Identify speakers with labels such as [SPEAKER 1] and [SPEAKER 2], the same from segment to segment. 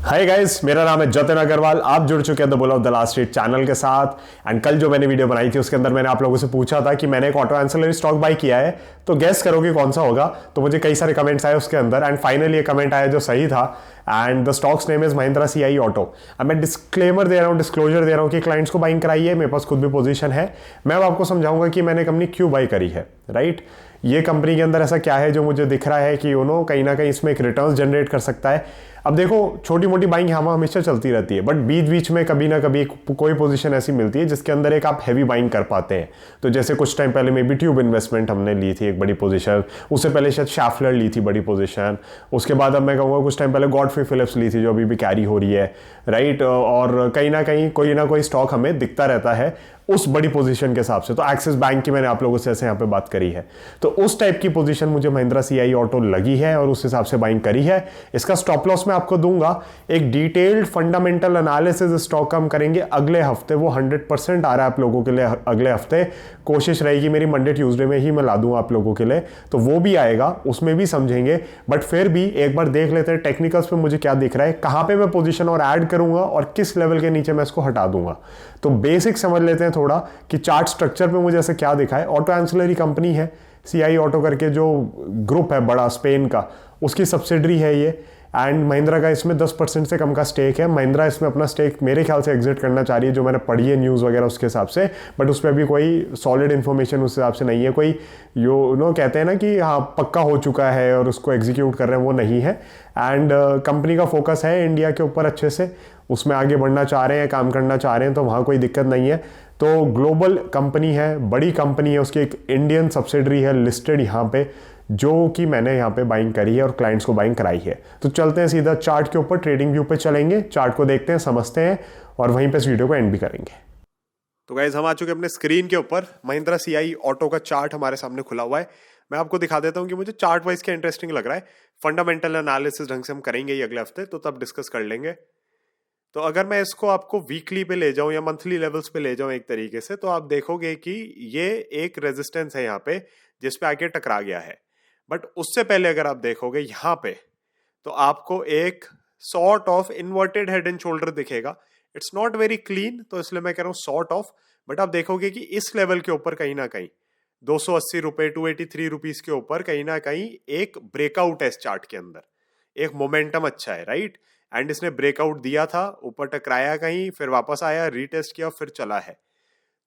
[SPEAKER 1] Hi guys, मेरा नाम है जतिन अग्रवाल। आप जुड़ चुके हैं the bull of the last street channel के साथ। एंड कल जो मैंने वीडियो बनाई थी उसके अंदर मैंने आप लोगों से पूछा था कि मैंने एक ऑटो एंसिलरी स्टॉक बाय किया है, तो गेस करोगे कौन सा होगा। तो मुझे कई सारे कमेंट्स आए उसके अंदर एंड फाइनली ये कमेंट आया जो सही था। And the stocks name is Mahindra CI auto. अब मैं डिस्क्लेमर दे रहा हूँ, डिस्क्लोजर दे रहा हूँ कि क्लाइंट्स को बाइंग कराई है, मेरे पास खुद भी पोजीशन है। मैं अब आपको समझाऊंगा कि मैंने कंपनी क्यों बाई करी है। राइट, ये कंपनी के अंदर ऐसा क्या है जो मुझे दिख रहा है कि कहीं ना कहीं इसमें एक रिटर्न जनरेट कर सकता है। अब देखो, छोटी मोटी बाइंग यहाँ हमेशा चलती रहती है, बट बीच बीच में कभी ना कभी कोई पोजीशन ऐसी मिलती है जिसके अंदर एक आप हैवी बाइंग कर पाते हैं। तो जैसे कुछ टाइम पहले मे बी ट्यूब इन्वेस्टमेंट हमने ली थी एक बड़ी पोजीशन, उससे पहले शायद शैफलर ली थी बड़ी पोजीशन, उसके बाद अब मैं कहूँगा कुछ टाइम पहले गॉडफ्रे फिलिप्स ली थी जो अभी भी कैरी हो रही है। राइट, और कहीं ना कोई स्टॉक हमें दिखता रहता है उस बड़ी पोजीशन के हिसाब से। तो एक्सिस बैंक की मैंने आप लोगों से ऐसे यहाँ पे बात करी है, तो उस टाइप की पोजीशन मुझे महिंद्रा सीआई ऑटो लगी है और उस हिसाब से बाइंग करी है। इसका स्टॉप लॉस मैं आपको दूंगा। एक डिटेल्ड फंडामेंटल एनालिसिस स्टॉक का हम करेंगे अगले हफ्ते, वो 100% आ रहा है आप लोगों के लिए अगले हफ्ते। कोशिश रहेगी मेरी मंडे ट्यूसडे में ही मैं ला दूंगा आप लोगों के लिए, तो वो भी आएगा, उसमें भी समझेंगे। बट फिर भी एक बार देख लेते हैं टेक्निकल्स पे मुझे क्या दिख रहा है, कहां पे मैं पोजीशन और ऐड करूंगा और किस लेवल के नीचे मैं इसको हटा दूंगा। तो बेसिक समझ लेते हैं थोड़ा कि चार्ट स्ट्रक्चर पे मुझे ऐसे क्या दिखा है। ऑटो एंसिलरी कंपनी है सीआई ऑटो करके, जो ग्रुप है बड़ा स्पेन का, उसकी सब्सिडरी है ये। एंड महिंद्रा का इसमें 10% से कम का स्टेक है। महिंद्रा इसमें अपना स्टेक मेरे ख्याल से एग्जिट करना चाह रही है, जो मैंने पढ़ी है न्यूज़ वगैरह उसके हिसाब से, बट उस पर अभी कोई सॉलिड इन्फॉर्मेशन उस हिसाब से नहीं है। कोई कहते हैं ना कि हाँ पक्का हो चुका है और उसको एग्जीक्यूट कर रहे हैं, वो नहीं है। एंड कंपनी का फोकस है इंडिया के ऊपर अच्छे से, उसमें आगे बढ़ना चाह रहे हैं, काम करना चाह रहे हैं, तो वहाँ कोई दिक्कत नहीं है। तो ग्लोबल कंपनी है, बड़ी कंपनी है, उसकी एक इंडियन सब्सिडरी है लिस्टेड यहाँ पे, जो कि मैंने यहाँ पे बाइंग करी है और क्लाइंट्स को बाइंग कराई है। तो चलते हैं सीधा चार्ट के ऊपर, ट्रेडिंग व्यू पे चलेंगे, चार्ट को देखते हैं, समझते हैं और वहीं पे इस वीडियो को एंड भी करेंगे। तो गाइज हम आ चुके हैं अपने स्क्रीन के ऊपर। महिंद्रा सीआई ऑटो का चार्ट हमारे सामने खुला हुआ है। मैं आपको दिखा देता हूँ कि मुझे चार्ट वाइज क्या इंटरेस्टिंग लग रहा है। फंडामेंटल एनालिसिस ढंग से हम करेंगे ये अगले हफ्ते, तो तब डिस्कस कर लेंगे। तो अगर मैं इसको आपको वीकली पे ले जाऊं या मंथली लेवल्स पे ले जाऊं एक तरीके से, तो आप देखोगे कि ये एक रेजिस्टेंस है यहाँ पे जिस पे आके टकरा गया है। बट उससे पहले अगर आप देखोगे यहाँ पे, तो आपको एक sort of inverted head and shoulder दिखेगा। इट्स नॉट वेरी क्लीन, तो इसलिए मैं कह रहा हूँ सॉर्ट ऑफ। बट आप देखोगे कि इस लेवल के ऊपर कहीं ना कहीं 280 रुपए, 283 रुपीज के ऊपर कहीं ना कहीं एक ब्रेकआउट है इस चार्ट के अंदर, एक मोमेंटम अच्छा है। राइट, एंड इसने ब्रेकआउट दिया था, ऊपर टकराया कहीं, फिर वापस आया, रीटेस्ट किया, फिर चला है।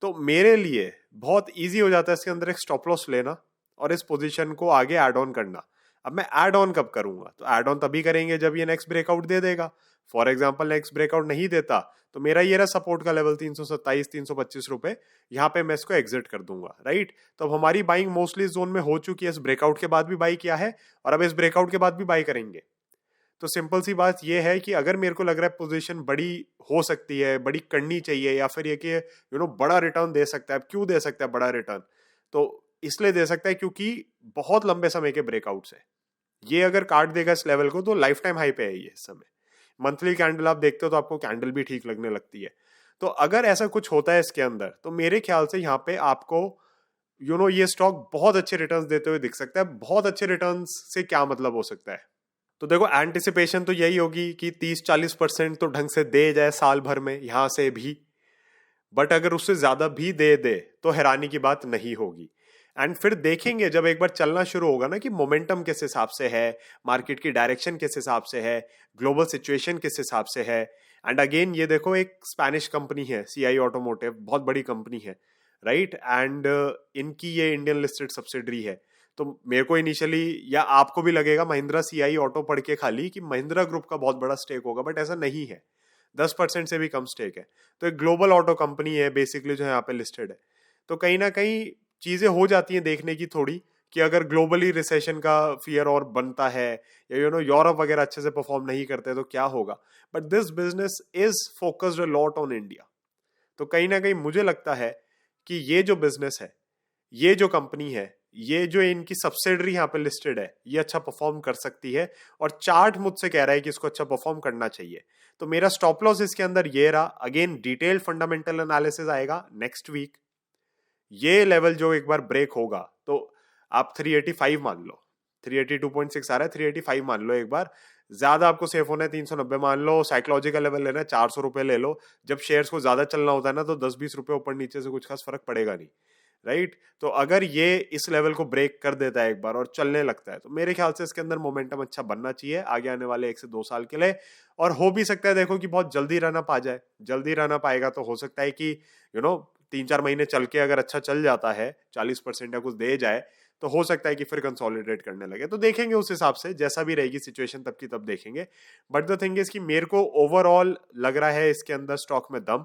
[SPEAKER 1] तो मेरे लिए बहुत इजी हो जाता है इसके अंदर एक स्टॉप लॉस लेना और इस पोजीशन को आगे ऐड ऑन करना। अब मैं ऐड ऑन कब करूंगा, तो ऐड ऑन तभी करेंगे जब ये नेक्स्ट ब्रेकआउट दे देगा। फॉर एग्जांपल नेक्स्ट ब्रेकआउट नहीं देता, तो मेरा ये रहा सपोर्ट का लेवल 327 325 रुपए, यहाँ पे मैं इसको एग्जिट कर दूंगा। राइट, तो अब हमारी बाइंग मोस्टली जोन में हो चुकी है। इस ब्रेकआउट के बाद भी बाई किया है और अब इस ब्रेकआउट के बाद भी बाई करेंगे। तो सिंपल सी बात यह है कि अगर मेरे को लग रहा है पोजीशन बड़ी हो सकती है, बड़ी करनी चाहिए, या फिर ये कि बड़ा रिटर्न दे सकता है। क्यों दे सकता है बड़ा रिटर्न, तो इसलिए दे सकता है क्योंकि बहुत लंबे समय के ब्रेकआउट्स है। ये अगर काट देगा इस लेवल को तो लाइफ टाइम हाई पे है ये इस समय। मंथली कैंडल आप देखते हो तो आपको कैंडल भी ठीक लगने लगती है। तो अगर ऐसा कुछ होता है इसके अंदर, तो मेरे ख्याल से यहाँ पे आपको ये स्टॉक बहुत अच्छे रिटर्न्स देते हुए दिख सकता है। बहुत अच्छे रिटर्न्स से क्या मतलब हो सकता है, तो देखो एंटिसिपेशन तो यही होगी कि 30-40% तो ढंग से दे जाए साल भर में यहां से भी। बट अगर उससे ज्यादा भी दे दे तो हैरानी की बात नहीं होगी। एंड फिर देखेंगे जब एक बार चलना शुरू होगा ना कि मोमेंटम किस हिसाब से है, मार्केट की डायरेक्शन किस हिसाब से है, ग्लोबल सिचुएशन किस हिसाब से है। एंड अगेन ये देखो, एक स्पेनिश कंपनी है सीआई ऑटोमोटिव, बहुत बड़ी कंपनी है। राइट, एंड इनकी ये इंडियन लिस्टेड सब्सिडरी है। तो मेरे को इनिशियली या आपको भी लगेगा महिंद्रा सीआई ऑटो पढ़ के खाली कि महिंद्रा ग्रुप का बहुत बड़ा स्टेक होगा, बट ऐसा नहीं है। 10% से भी कम स्टेक है। तो एक ग्लोबल ऑटो कंपनी है बेसिकली जो यहाँ पे लिस्टेड है। तो कहीं ना कहीं चीजें हो जाती हैं देखने की थोड़ी, कि अगर ग्लोबली रिसेशन का फियर और बनता है, या यूरोप वगैरह अच्छे से परफॉर्म नहीं करते तो क्या होगा। But this business is focused a lot on India. तो कहीं ना कहीं मुझे लगता है कि ये जो बिजनेस है, ये जो कंपनी है, ये जो इनकी सब्सिडरी यहाँ पे लिस्टेड है, ये अच्छा परफॉर्म कर सकती है। और चार्ट मुझसे कह रहा है कि इसको अच्छा परफॉर्म करना चाहिए। तो मेरा स्टॉप लॉस इसके अंदर ये रहा। अगेन डिटेल्ड फंडामेंटल एनालिसिस आएगा नेक्स्ट वीक। ये लेवल जो एक बार ब्रेक होगा तो आप 385 मान लो, 382.6 आ रहा है, 385 मान लो एक बार। ज्यादा आपको सेफ होना है 390 मान लो, साइकोलॉजिकल लेवल लेना है 400 रुपए ले लो। जब शेयर्स को ज्यादा चलना होता है ना तो 10-20 रुपए ऊपर नीचे से कुछ खास फर्क पड़ेगा नहीं, राइट। तो अगर ये इस लेवल को ब्रेक कर देता है एक बार और चलने लगता है तो मेरे ख्याल से इसके अंदर मोमेंटम अच्छा बनना चाहिए आगे आने वाले 1 से 2 साल के लिए। और हो भी सकता है देखो कि बहुत जल्दी रन अप आ जाए, जल्दी रन अप आएगा तो हो सकता है कि 3-4 महीने चल के अगर अच्छा चल जाता है 40% या कुछ दे जाए तो हो सकता है कि फिर कंसोलिडेट करने लगे। तो देखेंगे उस हिसाब से, जैसा भी रहेगी सिचुएशन तब की तब देखेंगे। बट द थिंग इज कि मेरे को ओवरऑल लग रहा है इसके अंदर स्टॉक में दम,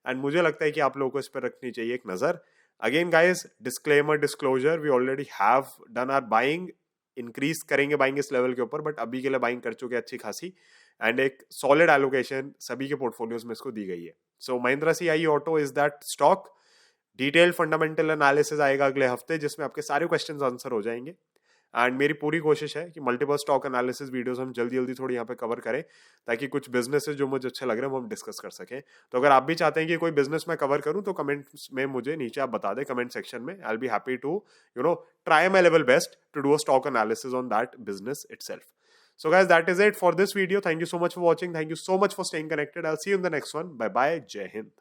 [SPEAKER 1] एंड मुझे लगता है कि आप लोगों को इस पर रखनी चाहिए एक नजर। Again guys, disclaimer disclosure, we already have done our buying, increase करेंगे बाइंग इस लेवल के ऊपर, बट अभी के लिए बाइंग कर चुके अच्छी खासी, एंड एक सॉलिड एलोकेशन सभी के पोर्टफोलियोज में इसको दी गई है। So Mahindra CI auto is that stock. Detail fundamental analysis आएगा अगले हफ्ते जिसमें आपके सारे क्वेश्चंस आंसर हो जाएंगे, एंड मेरी पूरी कोशिश है कि मल्टीपल स्टॉक एनालिसिस वीडियोस हम जल्दी जल्दी थोड़ी यहाँ पे कवर करें ताकि कुछ बिजनेसेस जो मुझे अच्छे लग रहे हैं वो हम डिस्कस कर सकें। तो अगर आप भी चाहते हैं कि कोई बिजनेस मैं कवर करूं तो कमेंट्स में मुझे नीचे आप बता दें, कमेंट सेक्शन में। I will be happy to try my level best to do a stock analysis on that business itself. So guys, that is it for this video. Thank you so much for watching. Thank you so much for staying connected. I'll see you in the next one. Bye bye. Jai Hind.